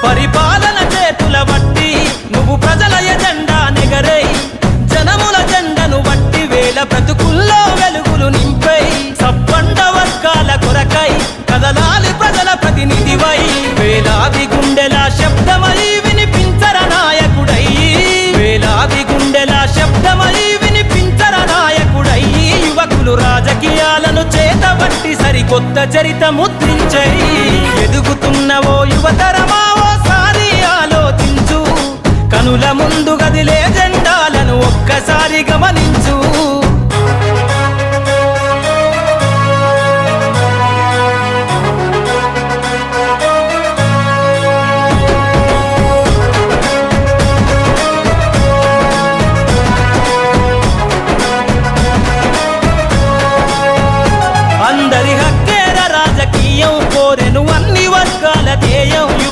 పరిపాలన చేతుల వట్టి నువ్వు ప్రజల ఎజెండా నెగరై జనముల జెండను వట్టి వేల బ్రతుకుల్లో వెలుగులు నింపై సబ్బండ వర్గాల కొరకై కదలాలి ప్రజల ప్రతినిధివై వేలాది గుండెల శబ్దమై వినిపించర నాయకుడై వేలాది గుండెల శబ్దమై వినిపించర నాయకుడై యువకులు రాజకీయాలను చేతబట్టి సరికొత్త చరిత ముద్రించై ఎదుగుతున్న ఓ యువత